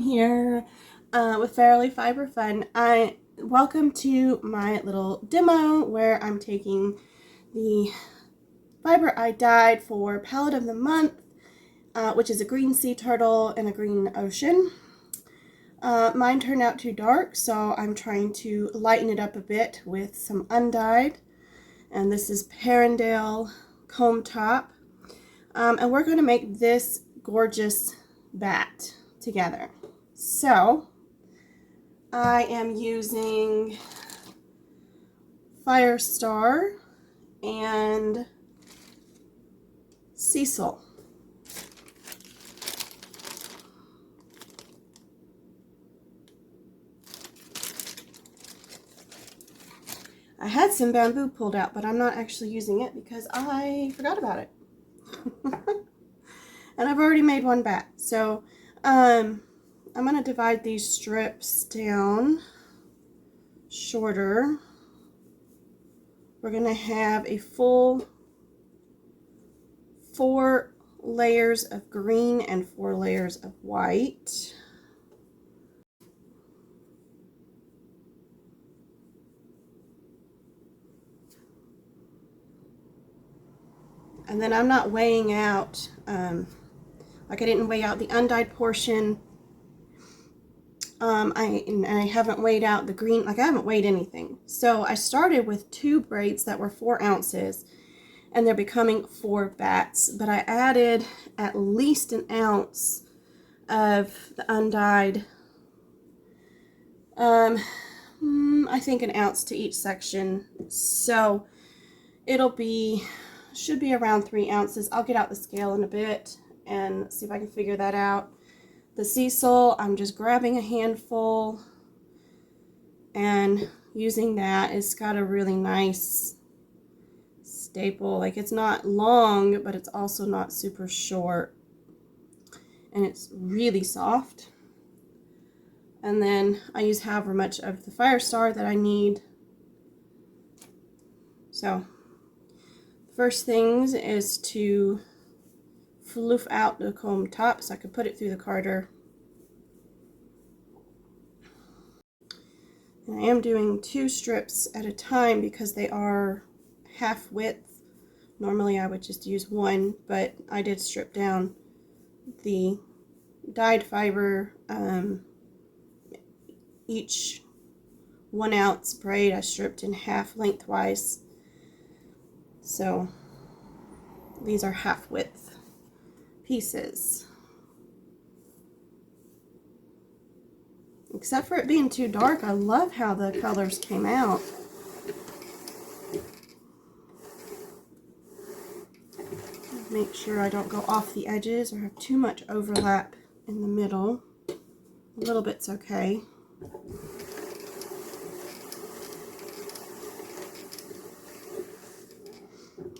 here with Fairly Fiber Fun. Welcome to my little demo where I'm taking the fiber I dyed for palette of the month, which is a green sea turtle and a green ocean. Mine turned out too dark, so I'm trying to lighten it up a bit with some undyed. And this is Perendale Comb Top. And we're going to make this gorgeous bat together. So I am using Firestar and Cecil. I had some bamboo pulled out, but I'm not actually using it because I forgot about it. And I've already made one bat. So I'm going to divide these strips down shorter. We're going to have a full 4 layers of green and 4 layers of white. And then I'm not weighing out, like I didn't weigh out the undyed portion. I haven't weighed out the green, like I haven't weighed anything. So I started with 2 braids that were 4 ounces, and they're becoming 4 bats. But I added at least an ounce of the undyed, I think an ounce to each section. So it'll be, should be around 3 ounces. I'll get out the scale in a bit and see if I can figure that out. The Cecil, I'm just grabbing a handful and using that. It's got a really nice staple. Like, it's not long, but it's also not super short. And it's really soft. And then I use however much of the Firestar that I need. So first things is to floof out the comb top so I could put it through the carder. And I am doing 2 strips at a time because they are half width. Normally I would just use 1, but I did strip down the dyed fiber. Each 1 ounce braid I stripped in half lengthwise. So these are half width pieces. Except for it being too dark, I love how the colors came out. Make sure I don't go off the edges or have too much overlap in the middle. A little bit's okay.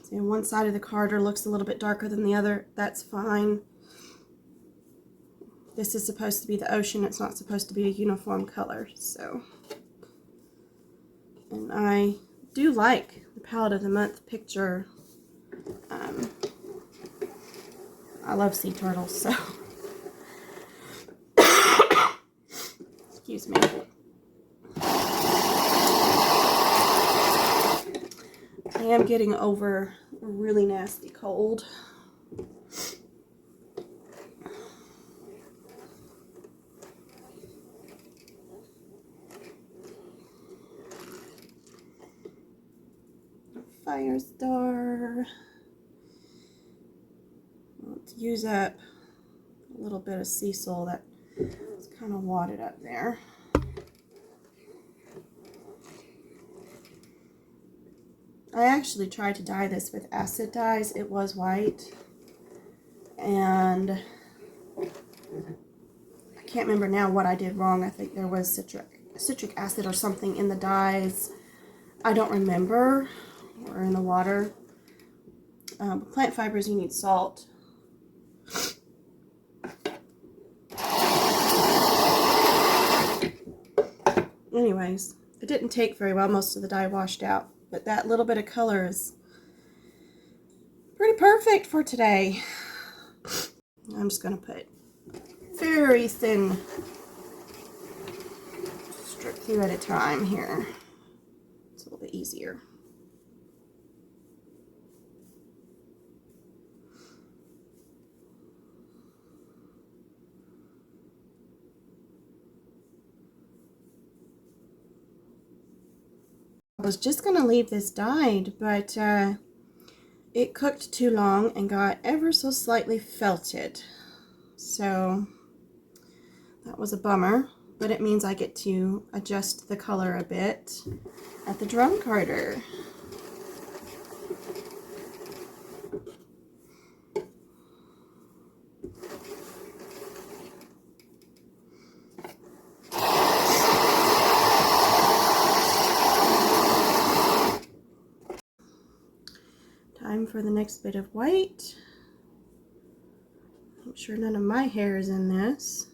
See, one side of the carder looks a little bit darker than the other. That's fine. This is supposed to be the ocean. It's not supposed to be a uniform color. So, and I do like the palette of the month picture. I love sea turtles, so excuse me. I am getting over a really nasty cold. Firestar. Let's use up a little bit of Cecil that is kind of wadded up there. I actually tried to dye this with acid dyes. It was white, and I can't remember now what I did wrong. I think there was citric acid or something in the dyes. I don't remember, or in the water. Plant fibers, you need salt. Anyways, it didn't take very well. Most of the dye washed out, but that little bit of color is pretty perfect for today. I'm just going to put very thin strip through at a time here. It's a little bit easier. I was just going to leave this dyed, but it cooked too long and got ever so slightly felted. So that was a bummer, but it means I get to adjust the color a bit at the drum carder. Time for the next bit of white. Make sure none of my hair is in this.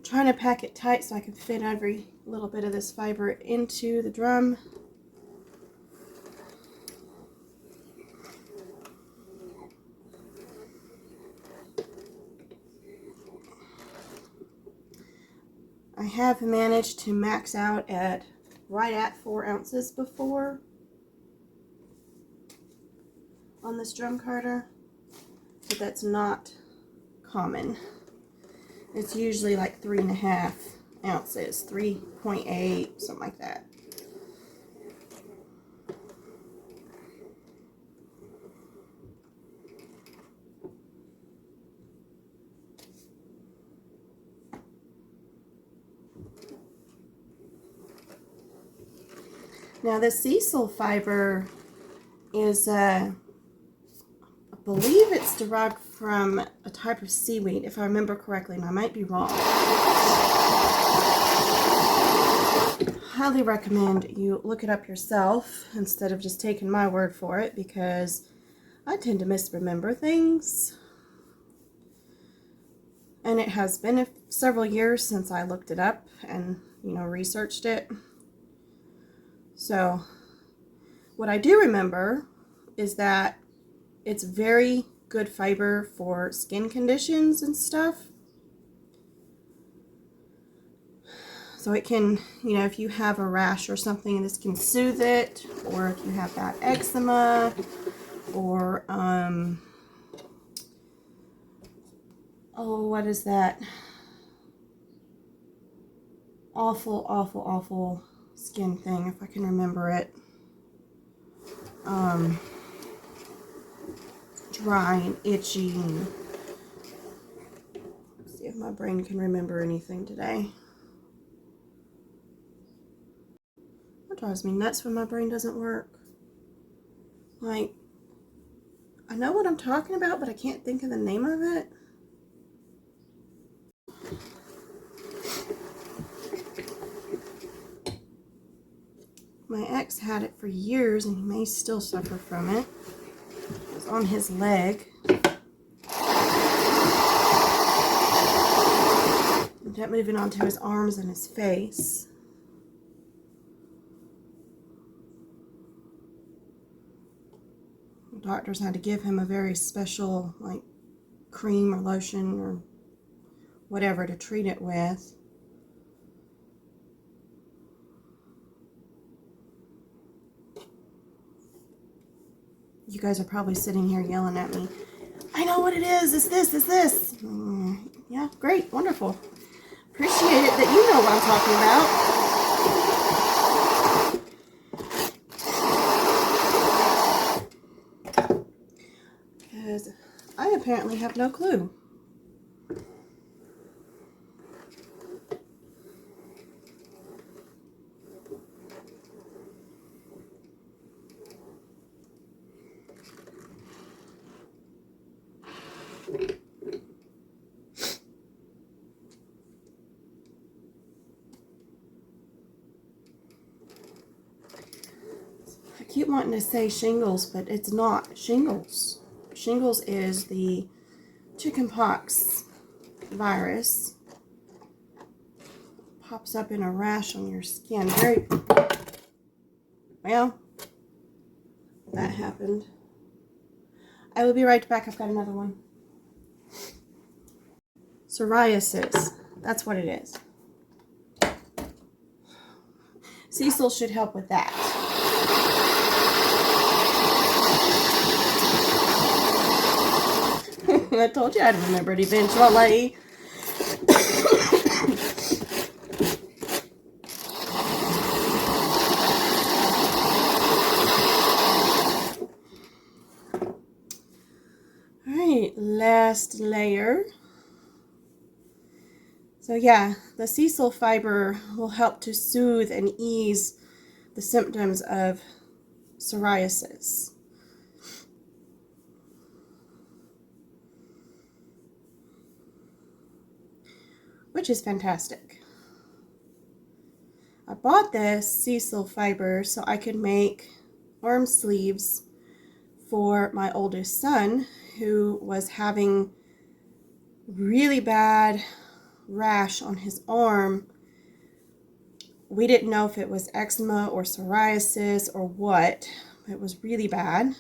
Trying to pack it tight so I can fit every little bit of this fiber into the drum. I have managed to max out at right at 4 ounces before on this drum carder, but that's not common. It's usually like 3.5 ounces, 3.8, something like that. Now this sisal fiber is, I believe it's derived from a type of seaweed, if I remember correctly, and I might be wrong. Highly recommend you look it up yourself instead of just taking my word for it, because I tend to misremember things. And it has been several years since I looked it up and, researched it. So what I do remember is that it's very good fiber for skin conditions and stuff. So it can, if you have a rash or something, this can soothe it, or if you have bad eczema, or, oh, what is that? Awful skin thing, if I can remember it. Dry and itchy. Let's see if my brain can remember anything today. What drives me nuts when my brain doesn't work? Like, I know what I'm talking about, but I can't think of the name of it. My ex had it for years, and he may still suffer from it. It was on his leg. It kept moving onto his arms and his face. The doctors had to give him a very special, cream or lotion or whatever to treat it with. You guys are probably sitting here yelling at me, I know what it is, it's this, it's this. Yeah, great, wonderful. Appreciate it that you know what I'm talking about. Because I apparently have no clue. I keep wanting to say shingles, but it's not shingles. shingles is the chickenpox virus. Pops up in a rash on your skin. Very well. That happened. I will be right back. I've got another one. Psoriasis. That's what it is. Cecil should help with that. I told you I'd remember it eventually. Alright, last layer. So yeah, the Cecil fiber will help to soothe and ease the symptoms of psoriasis. Which is fantastic. I bought this Cecil fiber so I could make arm sleeves for my oldest son, who was having really bad rash on his arm. We didn't know if it was eczema or psoriasis or what. It was really bad.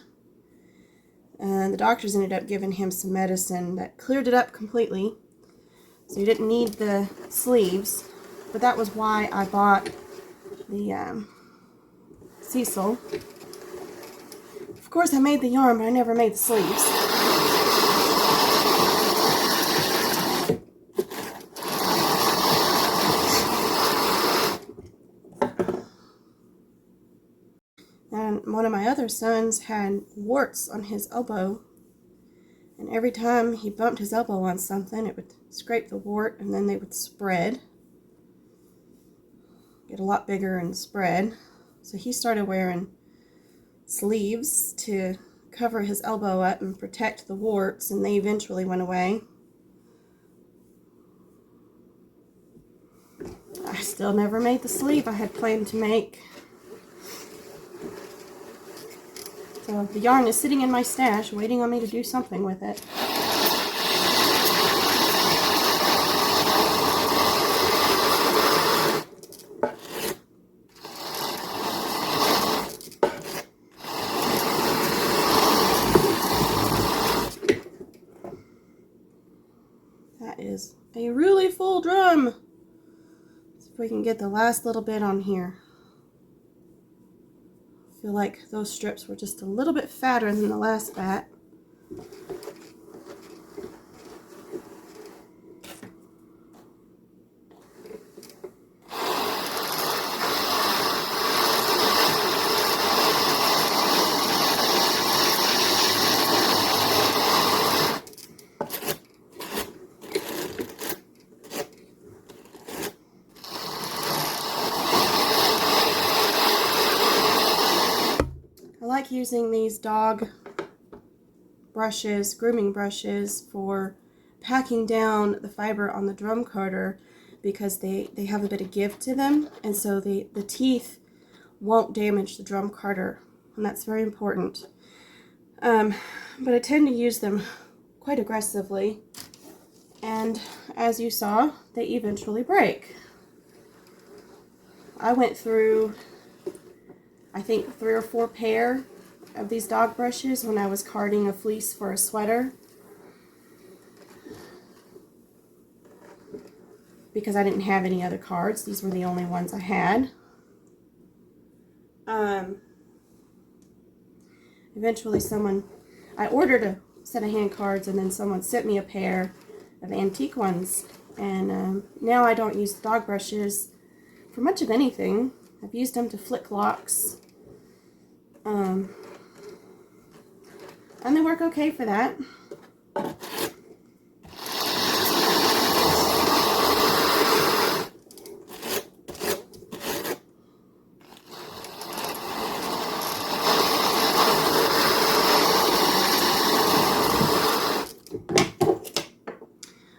And the doctors ended up giving him some medicine that cleared it up completely. So you didn't need the sleeves. But that was why I bought the Cecil. Of course I made the yarn, but I never made the sleeves. And one of my other sons had warts on his elbow, and every time he bumped his elbow on something, it would scrape the wart, and then they would spread, get a lot bigger and spread. So he started wearing sleeves to cover his elbow up and protect the warts, and they eventually went away. I still never made the sleeve I had planned to make. So the yarn is sitting in my stash, waiting on me to do something with it. That is a really full drum. See if we can get the last little bit on here. I feel like those strips were just a little bit fatter than the last bat. I like using these dog brushes, grooming brushes, for packing down the fiber on the drum carder, because they have a bit of give to them, and so the teeth won't damage the drum carder, and that's very important. But I tend to use them quite aggressively, and as you saw, they eventually break. I went through, I think, 3 or 4 pair of these dog brushes when I was carding a fleece for a sweater, because I didn't have any other cards. These were the only ones I had. Eventually I ordered a set of hand cards, and then someone sent me a pair of antique ones, and now I don't use dog brushes for much of anything. I've used them to flick locks, and they work okay for that.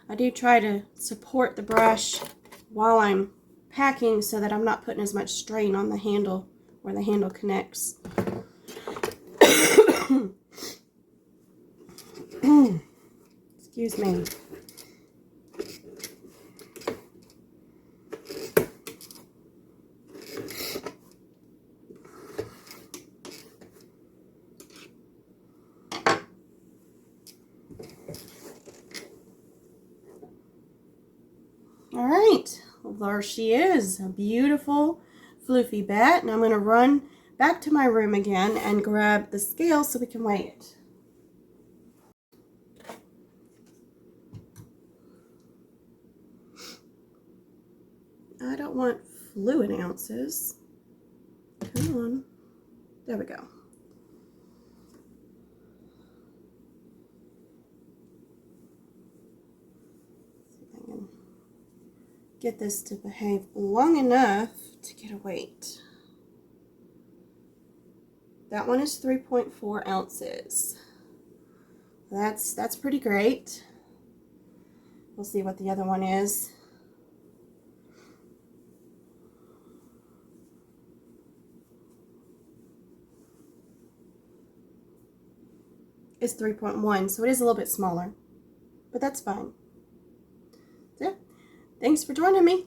I do try to support the brush while I'm packing so that I'm not putting as much strain on the handle where the handle connects. Excuse me. All right, well, there she is, a beautiful floofy bat. And I'm going to run back to my room again and grab the scale so we can weigh it. I don't want fluid ounces. Come on. There we go. See if I can get this to behave long enough to get a weight. That one is 3.4 ounces. That's pretty great. We'll see what the other one is. Is 3.1, so it is a little bit smaller, but that's fine. So, thanks for joining me.